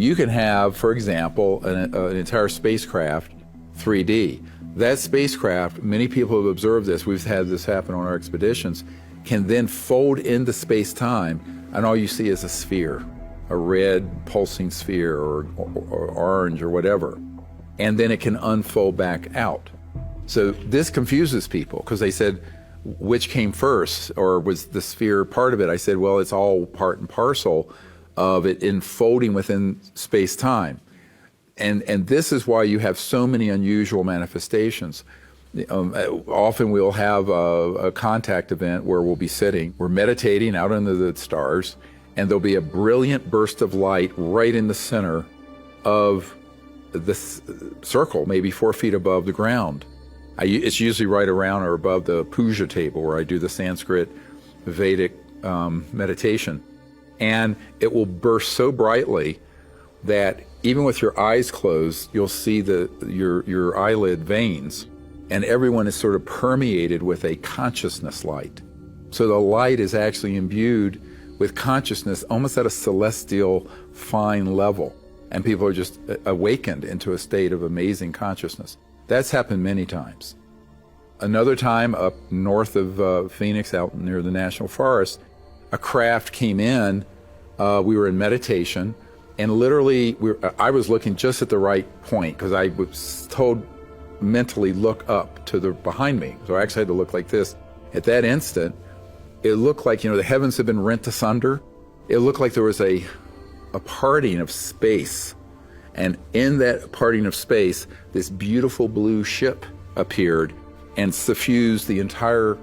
You can have, for example, an entire spacecraft 3D. That spacecraft, many people have observed this, we've had this happen on our expeditions, can then fold into space-time, and all you see is a sphere, a red pulsing sphere or orange or whatever. And then it can unfold back out. So this confuses people because they said, which came first, or was the sphere part of it? I said, well, it's all part and parcel of it unfolding within space-time. And this is why you have so many unusual manifestations. Often we'll have a contact event where we'll be sitting, we're meditating out under the stars, and there'll be a brilliant burst of light right in the center of the circle, maybe 4 feet above the ground. It's usually right around or above the puja table where I do the Sanskrit Vedic meditation. And it will burst so brightly that even with your eyes closed, you'll see your eyelid veins, and everyone is sort of permeated with a consciousness light. So the light is actually imbued with consciousness almost at a celestial fine level, and people are just awakened into a state of amazing consciousness. That's happened many times. Another time up north of Phoenix, out near the National Forest, a craft came in, we were in meditation, and literally I was looking just at the right point because I was told mentally look up to the behind me. So I actually had to look like this. At that instant, it looked like, the heavens had been rent asunder. It looked like there was a parting of space. And in that parting of space, this beautiful blue ship appeared and suffused the entire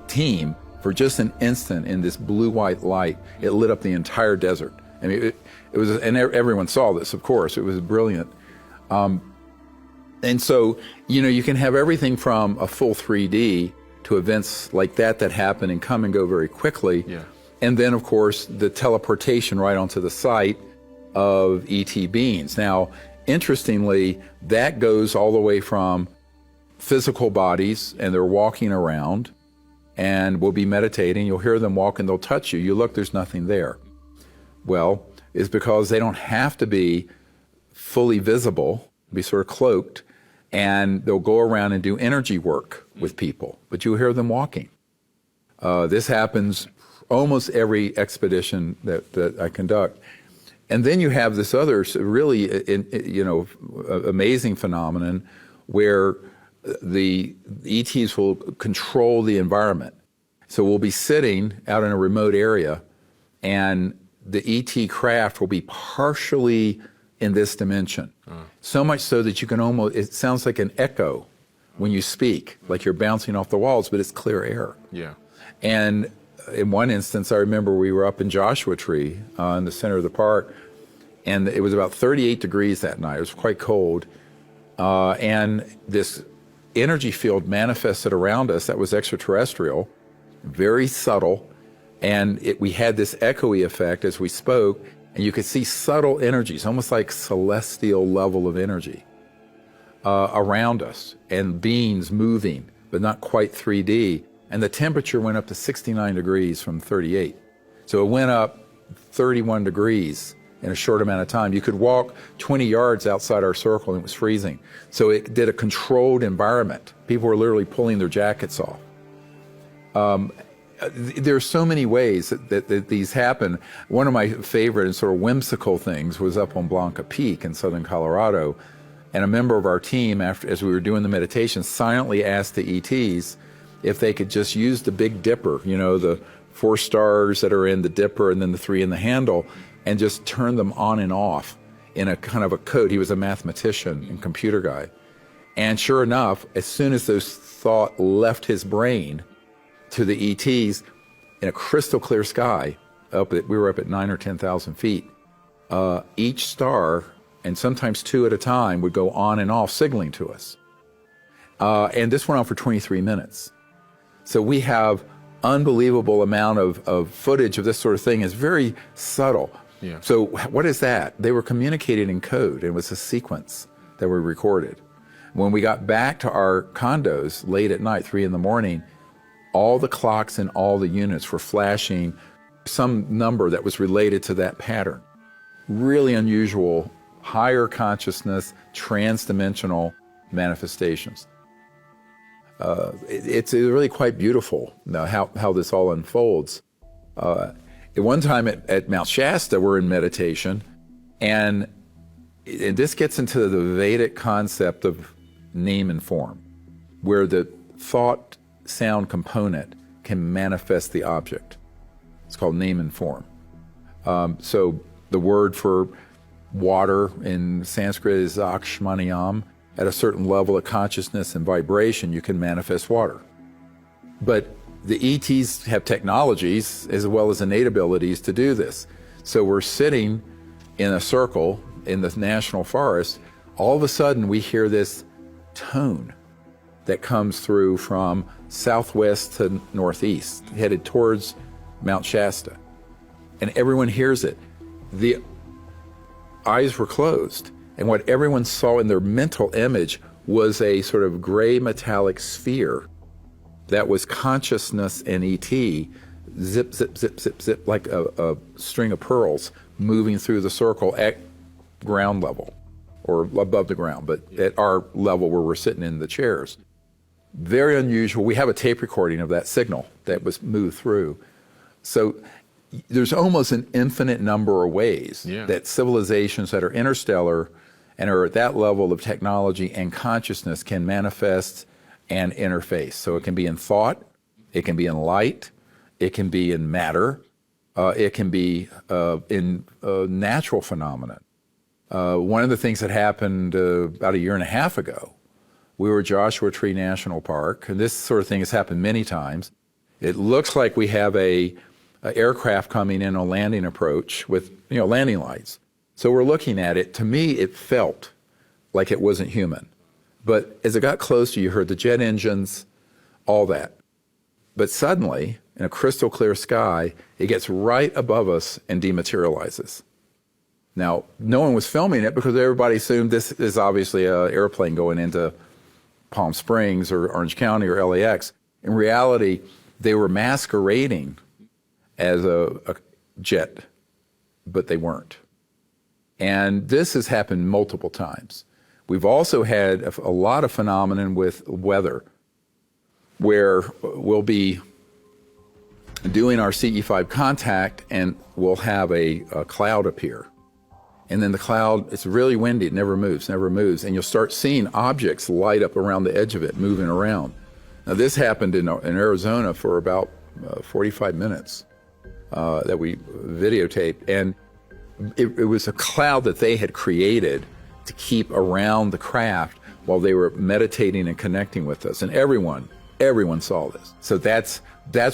team for just an instant in this blue-white light. It lit up the entire desert. I mean, it was, and everyone saw this, of course. It was brilliant. And so, you can have everything from a full 3D to events like that happen and come and go very quickly. Yeah. And then, of course, the teleportation right onto the site of ET beings. Now, interestingly, that goes all the way from physical bodies, and they're walking around, and we'll be meditating. You'll hear them walk, and they'll touch you. You look, there's nothing there. Well, it's because they don't have to be fully visible, be sort of cloaked, and they'll go around and do energy work with people, but you'll hear them walking. This happens almost every expedition that I conduct. And then you have this other really, amazing phenomenon where the ETs will control the environment. So we'll be sitting out in a remote area, and the ET craft will be partially in this dimension. So much so that you can it sounds like an echo when you speak, like you're bouncing off the walls, but it's clear air. Yeah. And in one instance, I remember we were up in Joshua Tree in the center of the park, and it was about 38 degrees that night. It was quite cold. And this energy field manifested around us that was extraterrestrial, very subtle, and we had this echoey effect as we spoke, and you could see subtle energies, almost like celestial level of energy around us, and beings moving, but not quite 3D. And the temperature went up to 69 degrees from 38. So it went up 31 degrees in a short amount of time. You could walk 20 yards outside our circle and it was freezing. So it did a controlled environment. People were literally pulling their jackets off. There are so many ways that these happen. One of my favorite and sort of whimsical things was up on Blanca Peak in southern Colorado. And a member of our team, as we were doing the meditation, silently asked the ETs if they could just use the Big Dipper, the 4 stars that are in the dipper and then the 3 in the handle, and just turn them on and off in a kind of a code. He was a mathematician and computer guy. And sure enough, as soon as those thoughts left his brain to the ETs, in a crystal clear sky, we were up at 9,000 or 10,000 feet, each star, and sometimes 2 at a time, would go on and off signaling to us. And this went on for 23 minutes. So we have unbelievable amount of footage of this sort of thing. It's very subtle. Yeah. So what is that? They were communicating in code. It was a sequence that we recorded. When we got back to our condos late at night, 3 in the morning, all the clocks in all the units were flashing some number that was related to that pattern. really unusual, higher consciousness, trans-dimensional manifestations. It's really quite beautiful how this all unfolds. At one time at Mount Shasta, we're in meditation, and this gets into the Vedic concept of name and form, where the thought sound component can manifest the object. It's called name and form. So the word for water in Sanskrit is akshmaniyam. At a certain level of consciousness and vibration, you can manifest water. But the ETs have technologies as well as innate abilities to do this. So we're sitting in a circle in the national forest. All of a sudden, we hear this tone that comes through from southwest to northeast, headed towards Mount Shasta. And everyone hears it. The eyes were closed. And what everyone saw in their mental image was a sort of gray metallic sphere that was consciousness and ET, zip, zip, zip, zip, zip, like a string of pearls moving through the circle at ground level or above the ground, but at our level where we're sitting in the chairs. Very unusual. We have a tape recording of that signal that was moved through. So there's almost an infinite number of ways that civilizations that are interstellar and are at that level of technology and consciousness can manifest and interface. So it can be in thought, it can be in light, it can be in matter, it can be in natural phenomena. One of the things that happened about a year and a half ago, we were at Joshua Tree National Park, and this sort of thing has happened many times. It looks like we have a aircraft coming in on landing approach with landing lights. So we're looking at it. To me, it felt like it wasn't human. But as it got closer, you heard the jet engines, all that. But suddenly, in a crystal clear sky, it gets right above us and dematerializes. Now, no one was filming it because everybody assumed this is obviously an airplane going into Palm Springs or Orange County or LAX. In reality, they were masquerading as a jet, but they weren't. And this has happened multiple times. We've also had a lot of phenomenon with weather, where we'll be doing our CE5 contact and we'll have a cloud appear. And then the cloud, it's really windy, it never moves. And you'll start seeing objects light up around the edge of it, moving around. Now this happened in Arizona for about 45 minutes that we videotaped. And it was a cloud that they had created to keep around the craft while they were meditating and connecting with us. And everyone saw this. So that's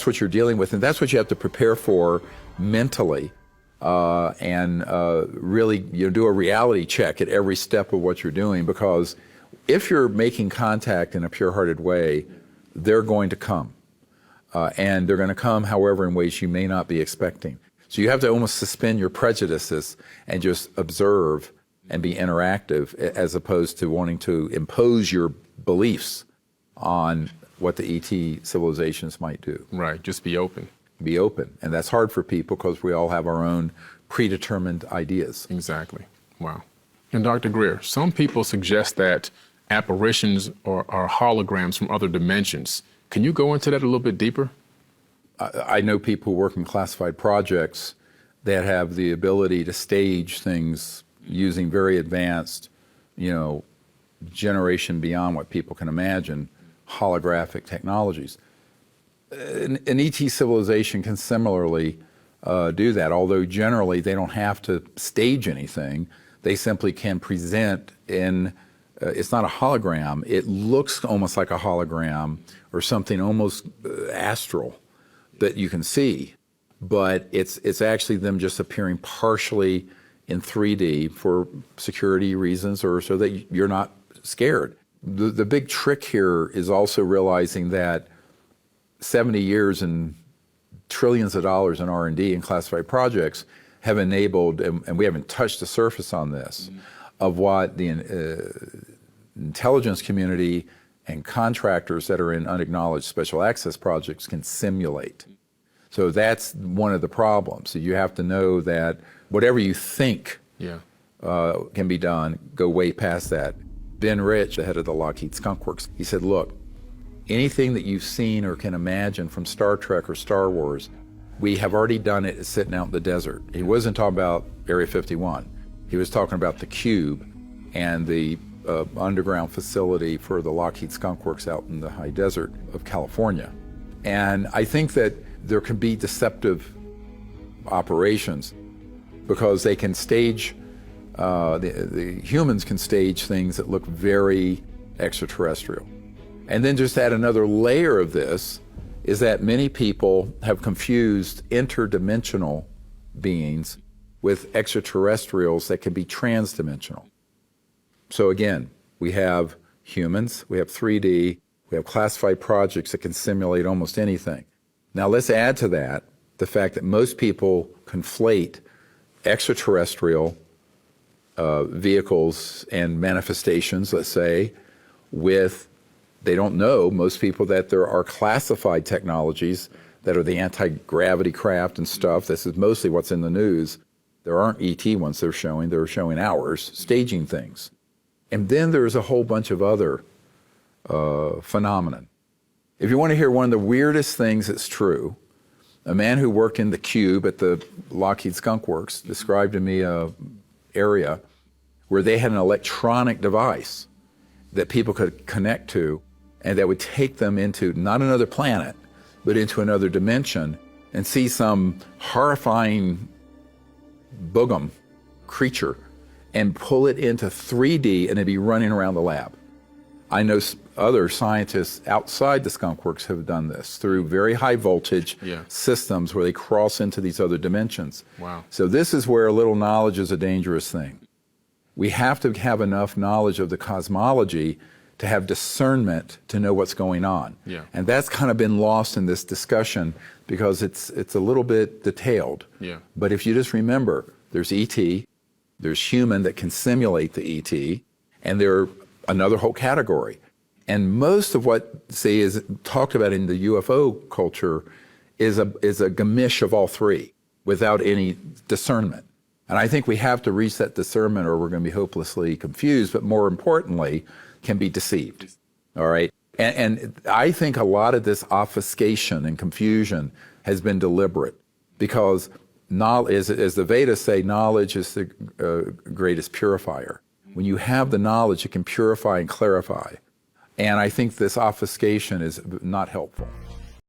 what you're dealing with, and that's what you have to prepare for mentally, and really do a reality check at every step of what you're doing, because if you're making contact in a pure-hearted way, they're going to come. And they're going to come, however, in ways you may not be expecting. So you have to almost suspend your prejudices and just observe and be interactive, as opposed to wanting to impose your beliefs on what the ET civilizations might do. Right, just be open. Be open. And that's hard for people because we all have our own predetermined ideas. Exactly. Wow. And Dr. Greer, some people suggest that apparitions are holograms from other dimensions. Can you go into that a little bit deeper? I know people who work in classified projects that have the ability to stage things using very advanced, generation beyond what people can imagine, holographic technologies. An ET civilization can similarly do that, although generally they don't have to stage anything. They simply can present in, it's not a hologram, it looks almost like a hologram or something almost astral that you can see, but it's actually them just appearing partially in 3D for security reasons or so that you're not scared. The big trick here is also realizing that 70 years and trillions of dollars in R&D and classified projects have enabled, and we haven't touched the surface on this, of what the intelligence community and contractors that are in unacknowledged special access projects can simulate. So that's one of the problems. So you have to know that whatever you think Yeah. can be done, go way past that. Ben Rich, the head of the Lockheed Skunk Works, he said, look, anything that you've seen or can imagine from Star Trek or Star Wars, we have already done it sitting out in the desert. He wasn't talking about Area 51. He was talking about the Cube and the underground facility for the Lockheed Skunk Works out in the high desert of California. And I think that there can be deceptive operations because they can stage, the humans can stage things that look very extraterrestrial. And then just add another layer of this is that many people have confused interdimensional beings with extraterrestrials that can be transdimensional. So again, we have humans, we have 3D, we have classified projects that can simulate almost anything. Now let's add to that the fact that most people conflate extraterrestrial vehicles and manifestations, let's say, with, they don't know, most people, that there are classified technologies that are the anti-gravity craft and stuff. This is mostly what's in the news. There aren't ET ones they're showing ours, staging things. And then there's a whole bunch of other phenomenon. If you want to hear one of the weirdest things that's true, a man who worked in the Cube at the Lockheed Skunk Works described to me an area where they had an electronic device that people could connect to and that would take them into not another planet, but into another dimension and see some horrifying boogum creature and pull it into 3D and it'd be running around the lab. I know other scientists outside the Skunk Works have done this through very high voltage systems where they cross into these other dimensions. Wow. So this is where a little knowledge is a dangerous thing. We have to have enough knowledge of the cosmology to have discernment to know what's going on. Yeah. And that's kind of been lost in this discussion because it's a little bit detailed. Yeah. But if you just remember, there's ET, there's human that can simulate the ET, and there are another whole category. And most of what, say, is talked about in the UFO culture is a gamish of all three without any discernment. And I think we have to reach that discernment or we're going to be hopelessly confused, but more importantly, can be deceived. All right? And I think a lot of this obfuscation and confusion has been deliberate because knowledge, as the Vedas say, knowledge is the greatest purifier. When you have the knowledge, it can purify and clarify. And I think this obfuscation is not helpful.